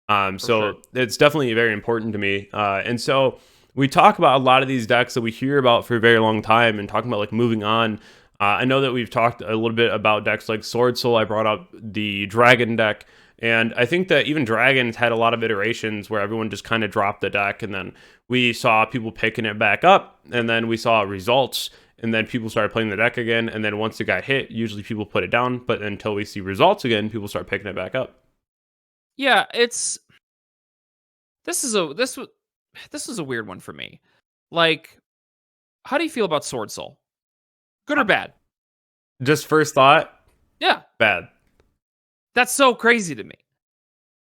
So sure. it's definitely very important to me. And so we talk about a lot of these decks that we hear about for a very long time, and talking about like moving on. I know that we've talked a little bit about decks like Sword Soul. I brought up the Dragon deck. And I think that even Dragons had a lot of iterations where everyone just kind of dropped the deck, and then we saw people picking it back up, and then we saw results, and then people started playing the deck again, and then once it got hit, usually people put it down, but until we see results again, people start picking it back up. Yeah, this is a weird one for me. Like, how do you feel about Sword Soul? Good or bad? Just first thought, Yeah, bad. that's so crazy to me.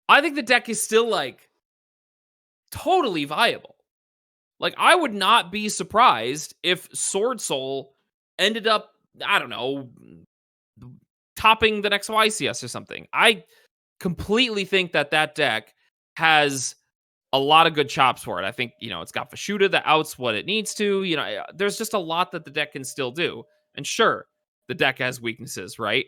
I think the deck is still like totally viable. Like, I would not be surprised if Sword Soul ended up, I don't know, topping the next YCS or something. I completely think that deck has a lot of good chops for it. I think, it's got Fashuda that outs what it needs to. There's just a lot that the deck can still do. And sure, the deck has weaknesses, right?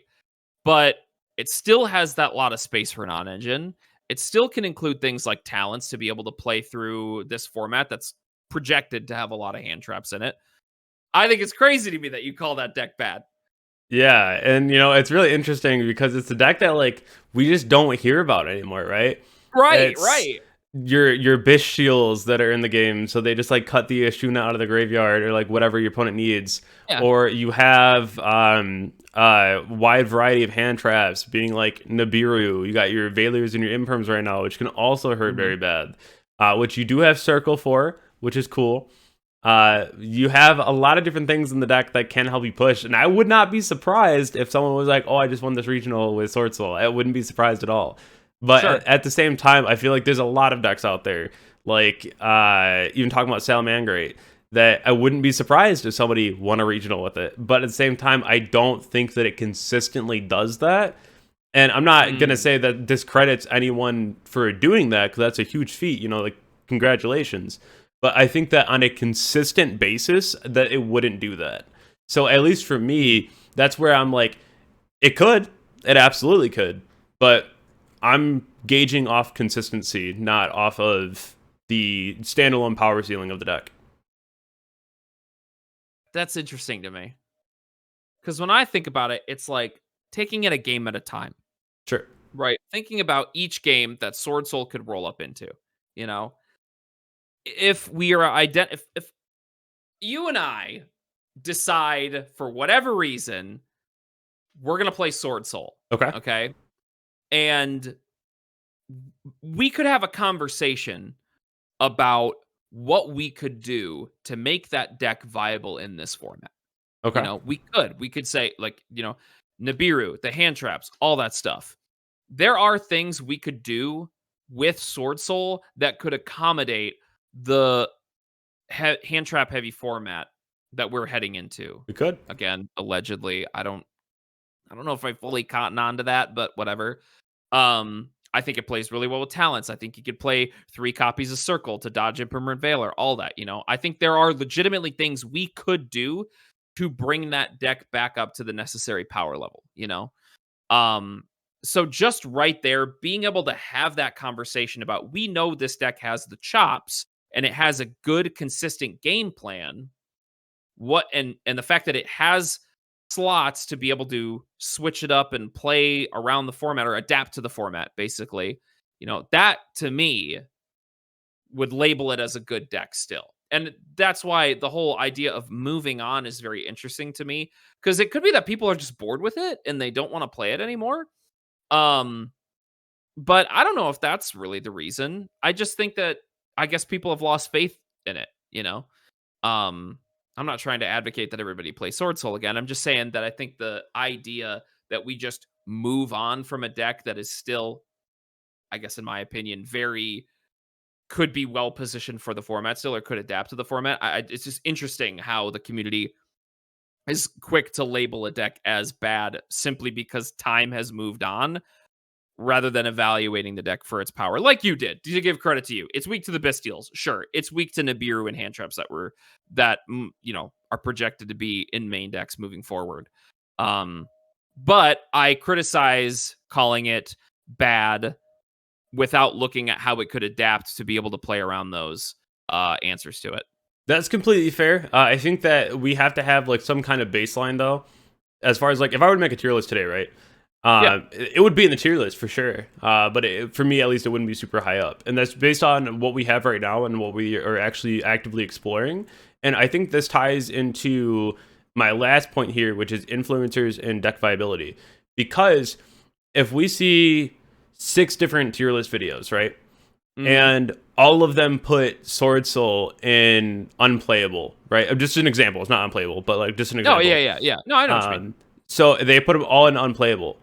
But it still has that lot of space for non-engine. It still can include things like talents to be able to play through this format that's projected to have a lot of hand traps in it. I think it's crazy to me that you call that deck bad. Yeah, and it's really interesting because it's a deck that like we just don't hear about anymore, right? Right, It's right. your Bish shields that are in the game, so they just like cut the Ashuna out of the graveyard, or like whatever your opponent needs. Yeah. Or you have wide variety of hand traps, being like Nibiru. You got your Veilers and your Imperms right now, which can also hurt Mhm. very bad. Which you do have Circle for, which is cool. You have a lot of different things in the deck that can help you push, and I would not be surprised if someone was like, "Oh, I just won this regional with Sword Soul." I wouldn't be surprised at all. But Sure. at the same time, I feel like there's a lot of decks out there, like even talking about Salamangreat, that I wouldn't be surprised if somebody won a regional with it. But at the same time, I don't think that it consistently does that. And I'm not gonna Mm. say that discredits anyone for doing that, because that's a huge feat. Like congratulations. But I think that on a consistent basis, that it wouldn't do that. So at least for me, that's where I'm like, it absolutely could, but I'm gauging off consistency, not off of the standalone power ceiling of the deck. That's interesting to me. Because when I think about it, it's like taking it a game at a time, Sure. right? Thinking about each game that Sword Soul could roll up into. You know, if we are if you and I decide for whatever reason we're gonna play Sword Soul, Okay. okay, and we could have a conversation about what we could do to make that deck viable in this format. Okay. We could say, like, Nibiru, the hand traps, all that stuff. There are things we could do with Sword Soul that could accommodate the hand trap heavy format that we're heading into. We could. Again, allegedly, I don't know if I fully cotton on to that, but whatever. I think it plays really well with talents. I think you could play 3 copies of Circle to dodge Impermanent Veiler, all that. I think there are legitimately things we could do to bring that deck back up to the necessary power level. Um, so just right there, being able to have that conversation about, we know this deck has the chops and it has a good, consistent game plan. And the fact that it has slots to be able to switch it up and play around the format or adapt to the format, basically, that to me would label it as a good deck still. And that's why the whole idea of moving on is very interesting to me, because it could be that people are just bored with it and they don't want to play it anymore. Um, but I don't know if that's really the reason. I just think that, I guess, people have lost faith in it. Um, I'm not trying to advocate that everybody play Sword Soul again. I'm just saying that I think the idea that we just move on from a deck that is still, I guess, in my opinion, could be well positioned for the format still, or could adapt to the format. It's just interesting how the community is quick to label a deck as bad simply because time has moved on, rather than evaluating the deck for its power, like you did. To give credit to you, it's weak to the Bestials, sure. It's weak to Nibiru and hand traps that are projected to be in main decks moving forward. But I criticize calling it bad without looking at how it could adapt to be able to play around those answers to it. That's completely fair. I think that we have to have like some kind of baseline though, as far as like if I were to make a tier list today, right? Yeah. It would be in the tier list for sure. But for me, at least, it wouldn't be super high up, and that's based on what we have right now and what we are actually actively exploring. And I think this ties into my last point here, which is influencers and deck viability. Because if we see 6 different tier list videos, right? And all of them put Sword Soul in unplayable, right? Just an example. It's not unplayable, but like just an example. Oh, yeah. No, I know what you mean. So they put them all in unplayable.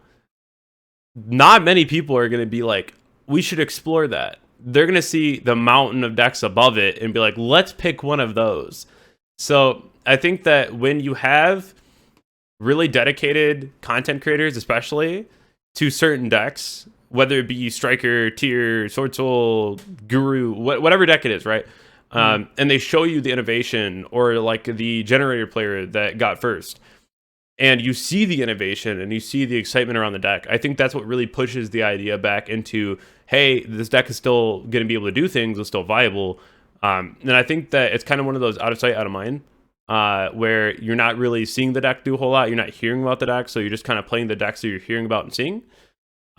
Not many people are going to be like, we should explore that. They're going to see the mountain of decks above it and be like, let's pick one of those. So I think that when you have really dedicated content creators, especially to certain decks, whether it be Striker, Tier, Sword Soul, Guru, whatever deck it is, right? And they show you the innovation or like the generator player that got first. And you see the innovation and you see the excitement around the deck. I think that's what really pushes the idea back into, hey, this deck is still going to be able to do things, it's still viable. And I think that it's kind of one of those out of sight, out of mind, where you're not really seeing the deck do a whole lot. You're not hearing about the deck, so you're just kind of playing the decks that you're hearing about and seeing.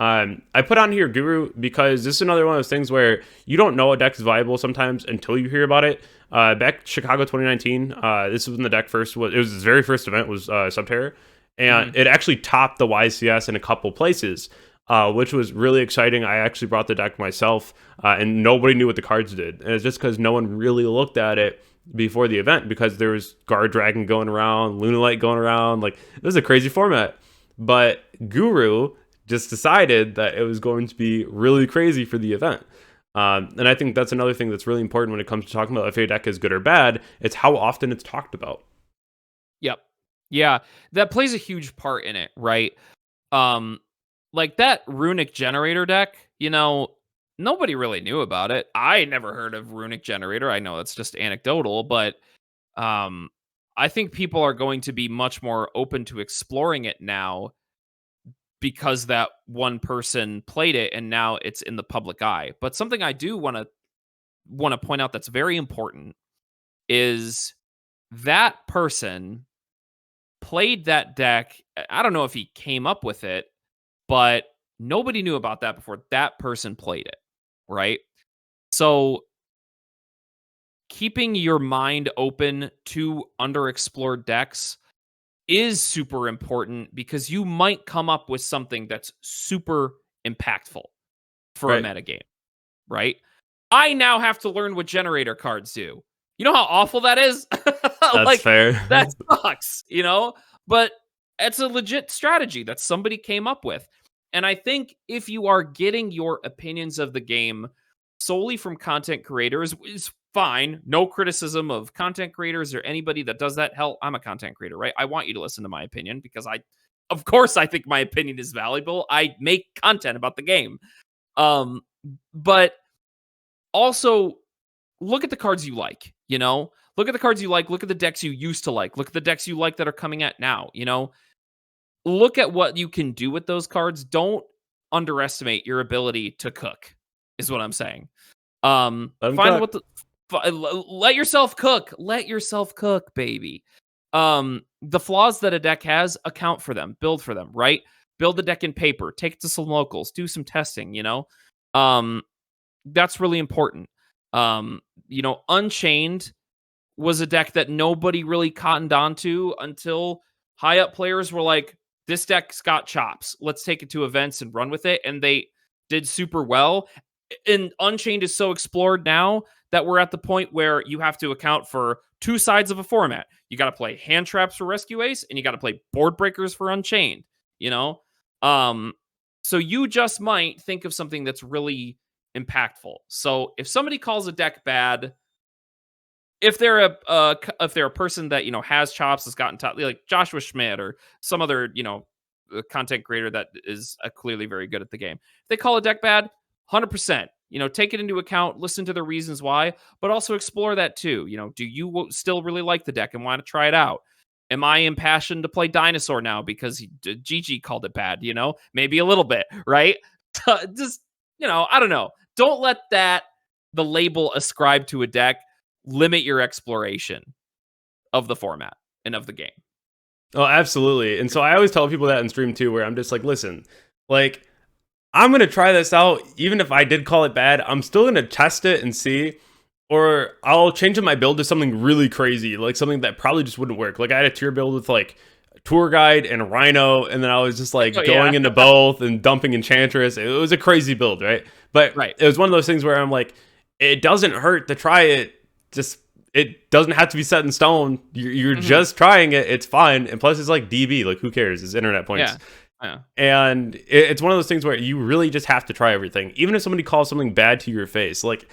I put on here Guru because this is another one of those things where you don't know a deck is viable sometimes until you hear about it. Back Chicago 2019, this was when the deck it was its very first event was Subterror, and it actually topped the YCS in a couple places, which was really exciting. I actually brought the deck myself, and nobody knew what the cards did, and it's just because no one really looked at it before the event because there was Guard Dragon going around, Lunalight going around, like it was a crazy format. But Guru just decided that it was going to be really crazy for the event. And I think that's another thing that's really important when it comes to talking about if a deck is good or bad. It's how often it's talked about. Yep. Yeah, that plays a huge part in it, right? Like that Runic Generator deck, nobody really knew about it. I never heard of Runic Generator. I know that's just anecdotal, but I think people are going to be much more open to exploring it now because that one person played it and now it's in the public eye. But something I do want to point out that's very important is that person played that deck. I don't know if he came up with it, but nobody knew about that before that person played it, right? So keeping your mind open to underexplored decks is super important because you might come up with something that's super impactful for a metagame, right? I now have to learn what generator cards do. You know how awful that is? That's fair. That sucks, But it's a legit strategy that somebody came up with. And I think if you are getting your opinions of the game solely from content creators, is fine. No criticism of content creators or anybody that does that. Hell, I'm a content creator, right? I want you to listen to my opinion because of course, I think my opinion is valuable. I make content about the game. But also look at the cards you like, Look at the cards you like. Look at the decks you used to like. Look at the decks you like that are coming out now, Look at what you can do with those cards. Don't underestimate your ability to cook, is what I'm saying. Find what let yourself cook. Let yourself cook, baby. The flaws that a deck has, account for them, build for them, right? Build the deck in paper, take it to some locals, do some testing, That's really important. Unchained was a deck that nobody really cottoned onto until high up players were like, this deck's got chops. Let's take it to events and run with it. And they did super well. And Unchained is so explored now that we're at the point where you have to account for two sides of a format. You got to play hand traps for Rescue Ace, and you got to play board breakers for Unchained. Um, so you just might think of something that's really impactful. So if somebody calls a deck bad, if they're a person that has chops, has gotten top, like Joshua Schmidt or some other content creator that is clearly very good at the game, if they call a deck bad, 100%. Take it into account, listen to the reasons why, but also explore that too. Do you still really like the deck and want to try it out? Am I impassioned to play Dinosaur now because GG called it bad? Maybe a little bit, right? Just I don't know. Don't let the label ascribed to a deck limit your exploration of the format and of the game. Oh, absolutely. And so I always tell people that in stream too, where I'm just like, listen, like, I'm going to try this out. Even if I did call it bad, I'm still going to test it and see. Or I'll change my build to something really crazy, like something that probably just wouldn't work. Like I had a tier build with like Tour Guide and a Rhino, and then I was just like going into both and dumping Enchantress. It was a crazy build, right? But it was one of those things where I'm like, it doesn't hurt to try it. Just it doesn't have to be set in stone. You're just trying it. It's fine. And plus, it's like DB. Like who cares? It's internet points. Yeah. And it's one of those things where you really just have to try everything. Even if somebody calls something bad to your face, like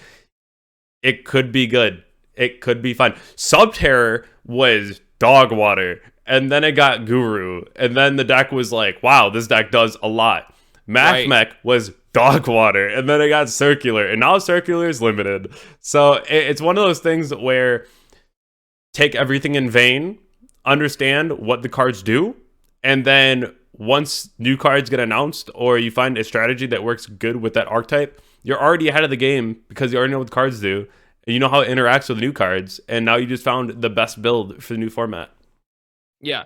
it could be good. It could be fun. Subterror was dog water. And then it got Guru. And then the deck was like, wow, this deck does a lot. Mathmech was dog water. And then it got Circular. And now Circular is limited. So it's one of those things where take everything in vain, understand what the cards do, and then once new cards get announced or you find a strategy that works good with that archetype, you're already ahead of the game because you already know what the cards do. And you know how it interacts with the new cards. And now you just found the best build for the new format. Yeah.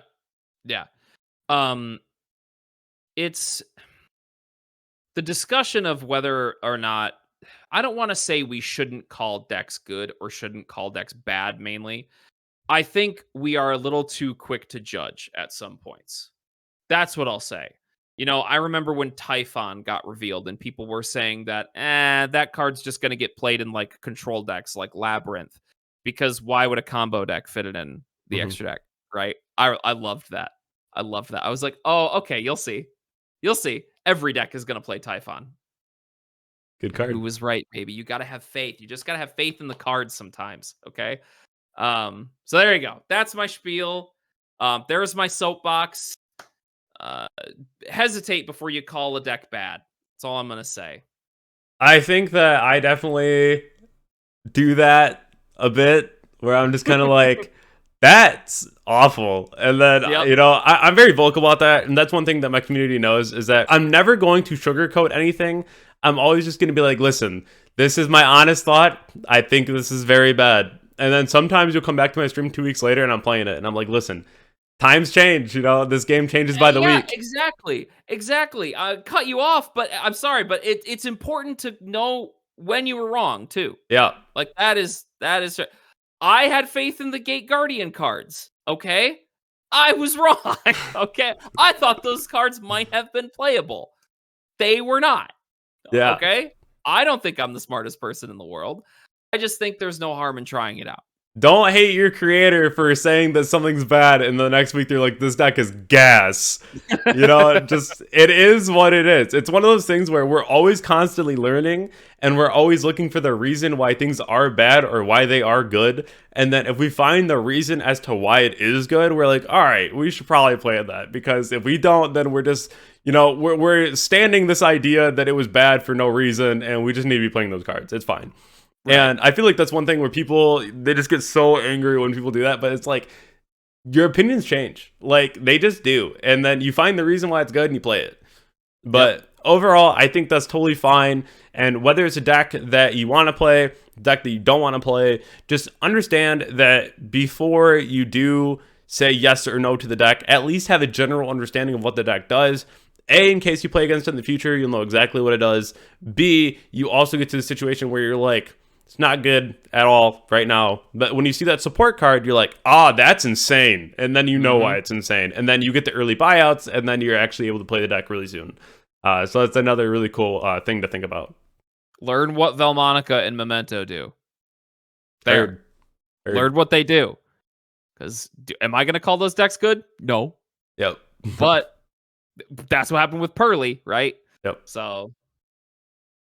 It's the discussion of whether or not, I don't want to say we shouldn't call decks good or shouldn't call decks bad mainly. I think we are a little too quick to judge at some points. That's what I'll say. I remember when Typhon got revealed and people were saying that, that card's just going to get played in like control decks like Labyrinth, because why would a combo deck fit it in the extra deck, right? I loved that. I was like, oh, okay, you'll see. Every deck is going to play Typhon. Good card. Who was right, baby? You got to have faith. You just got to have faith in the cards sometimes, okay? So there you go. That's my spiel. There's my soapbox. Hesitate before you call a deck bad. That's all I'm going to say. I think that I definitely do that a bit where I'm just kind of like, that's awful. And then, I'm very vocal about that. And that's one thing that my community knows is that I'm never going to sugarcoat anything. I'm always just going to be like, listen, this is my honest thought. I think this is very bad. And then sometimes you'll come back to my stream 2 weeks later and I'm playing it. And I'm like, listen, times change, this game changes by the week. Exactly. I cut you off, but I'm sorry, but it's important to know when you were wrong too. Yeah. Like that is I had faith in the Gate Guardian cards, okay? I was wrong, okay? I thought those cards might have been playable. They were not. Yeah. Okay? I don't think I'm the smartest person in the world. I just think there's no harm in trying it out. Don't hate your creator for saying that something's bad, and the next week they're like, this deck is gas. It is what it is. It's one of those things where we're always constantly learning, and we're always looking for the reason why things are bad or why they are good. And then if we find the reason as to why it is good, we're like, all right, we should probably play that. Because if we don't, then we're just, we're standing this idea that it was bad for no reason, and we just need to be playing those cards. It's fine. Right. And I feel like that's one thing where they just get so angry when people do that, but it's like your opinions change. Like they just do. And then you find the reason why it's good and you play it. But overall, I think that's totally fine. And whether it's a deck that you want to play, a deck that you don't want to play, just understand that before you do say yes or no to the deck, at least have a general understanding of what the deck does. A, in case you play against it in the future, you'll know exactly what it does. B, you also get to the situation where you're like, it's not good at all right now. But when you see that support card, you're like, that's insane. And then you know why it's insane. And then you get the early buyouts, and then you're actually able to play the deck really soon. So that's another really cool thing to think about. Learn what Velmonica and Memento do. Third. Learn what they do. Because am I going to call those decks good? No. Yep. But That's what happened with Pearly, right? Yep. So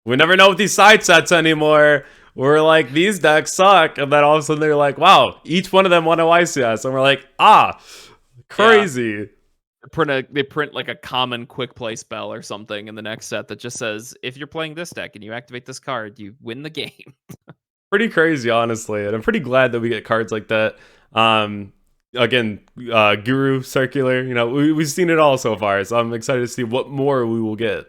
We never know with these side sets anymore. We're like, these decks suck, and then all of a sudden they're like, wow, each one of them won a YCS, and we're like, crazy. Yeah. They print like a common quick play spell or something in the next set that just says, if you're playing this deck and you activate this card, you win the game. Pretty crazy, honestly, and I'm pretty glad that we get cards like that. Again, Guru, Circular, we've seen it all so far, so I'm excited to see what more we will get.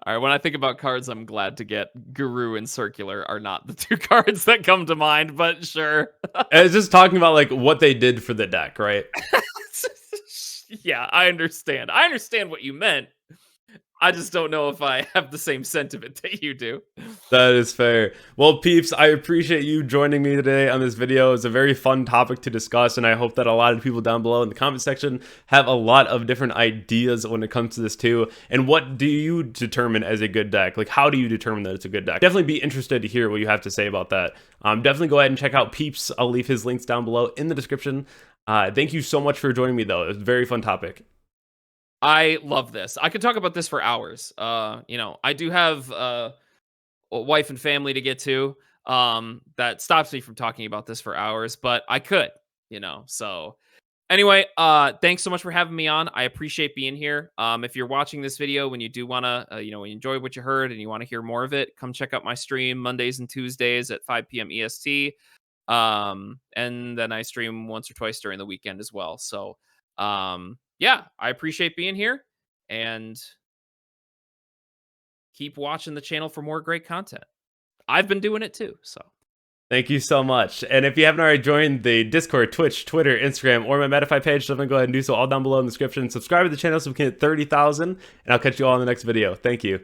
All right, when I think about cards I'm glad to get, Guru and Circular are not the two cards that come to mind, but sure. It's just talking about like what they did for the deck, right? Yeah, I understand. I understand what you meant. I just don't know if I have the same sentiment that you do. That is fair. Well, peeps, I appreciate you joining me today on this video. It's a very fun topic to discuss, and I hope that a lot of people down below in the comment section have a lot of different ideas when it comes to this too. And what do you determine as a good deck? Like, how do you determine that it's a good deck? Definitely be interested to hear what you have to say about that. Definitely go ahead and check out Peeps. I'll leave his links down below in the description. Thank you so much for joining me, though. It was a very fun topic. I love this. I could talk about this for hours. I do have a wife and family to get to. That stops me from talking about this for hours, but I could, So anyway, thanks so much for having me on. I appreciate being here. If you're watching this video, when you do want to, when you enjoy what you heard and you want to hear more of it, come check out my stream Mondays and Tuesdays at 5 p.m. EST. And then I stream once or twice during the weekend as well. So, yeah, I appreciate being here, and keep watching the channel for more great content. I've been doing it too, so. Thank you so much. And if you haven't already joined the Discord, Twitch, Twitter, Instagram, or my Medify page, definitely go ahead and do so all down below in the description. Subscribe to the channel so we can hit 30,000, and I'll catch you all in the next video. Thank you.